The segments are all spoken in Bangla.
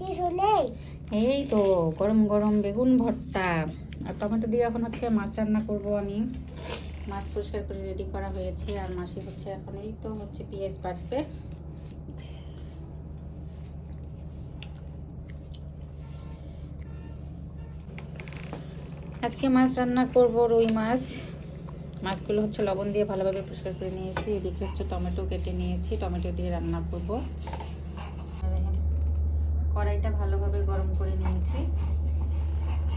এই তো গরম গরম বেগুন ভর্তা আর টমেটো দিয়ে এখন হচ্ছে মাছ রান্না করব আমি। মাছ পরিষ্কার করে রেডি করা হয়েছে আর মাসি হচ্ছে এখন এই তো হচ্ছে পেঁয়াজ বাটবে। আজকে মাছ রান্না করব রুই মাছ। মাছগুলো হচ্ছে লবণ দিয়ে ভালোভাবে পরিষ্কার করে নিয়েছি। এদিকে হচ্ছে টমেটো কেটে নিয়েছি, টমেটো দিয়ে রান্না করব। কড়াইটা ভালোভাবে গরম করে নিয়েছি।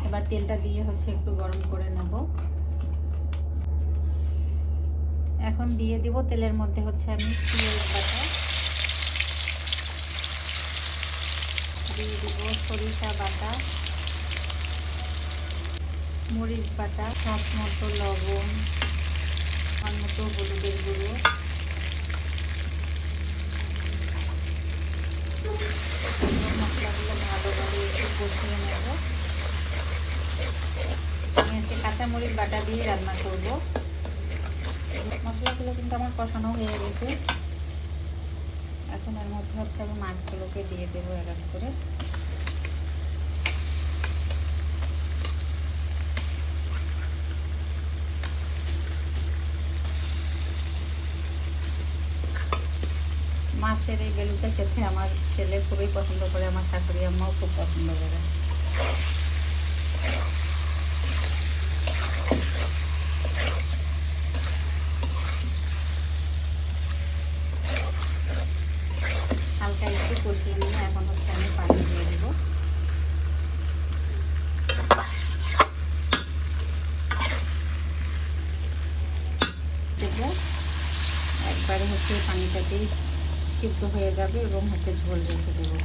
এবার তেলটা দিয়ে হচ্ছে একটু গরম করে নেব। এখন দিয়ে দিব তেলের মধ্যে হচ্ছে আমি পেঁয়াজ বাটা, দিয়ে দিব সরিষা বাটা, মরিচ বাটা, স্বাদ মতো লবণ, স্বাদ মতো হলুদের গুঁড়ো, মশলাগুলো ভালোভাবে একটু কষিয়ে নেব। আমি হচ্ছে কাঁচামরিচ বাটা দিয়ে রান্না করব। মশলাগুলো কিন্তু আমার কষানো হয়ে গেছে। এখন এর মধ্যে হচ্ছে আমি মাছগুলোকে দিয়ে দেবো এক এক করে। মাছের এই বেলুনটা খেতে আমার ছেলে খুবই পছন্দ করে, আমার শাশুড়ি আম্মাও খুব পছন্দ করে। হালকা একটু কষিয়ে নিয়ে এখন হচ্ছে আমি পানি দিয়ে দেবো। দেবো একবারে হচ্ছে পানিটাতেই সিদ্ধ হয়ে যাবে এবং হচ্ছে ঝোল রেখে দেবো।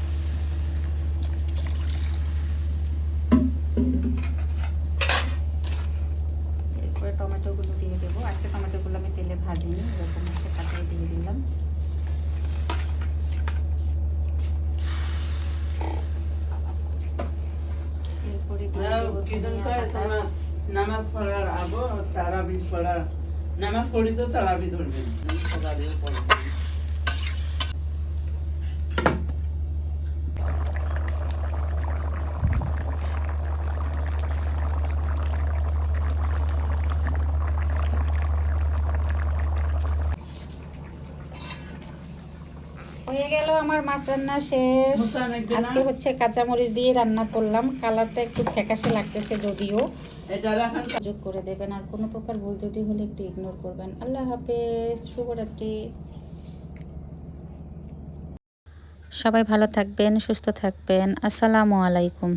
এরপরে টমেটোগুলো দিয়ে দেবো। আজকে টমেটোগুলো আমি তেলে ভাজিনি, এরকম হচ্ছে কাটাই দিয়ে দিলাম। এরপরে দিয়ে দেবো ধনিয়া পাতা। নামাজ পড়ার আগে তারাবি পড়া, নামাজ পড়ি তো তারাবি ধরবেন। হয়ে গেল আমার মাছ রান্না শেষ। আজকে হচ্ছে কাঁচামরিচ দিয়ে রান্না করলাম। কালারটা একটু ফ্যাকাশে লাগতেছে যদিও, যোগ করে দেবেন। আর কোনো প্রকার ভুল ত্রুটি হলে একটু ইগনোর করবেন। আল্লাহ হাফেজ, শুভরাত্রি। সবাই ভালো থাকবেন, সুস্থ থাকবেন। আসসালামু আলাইকুম।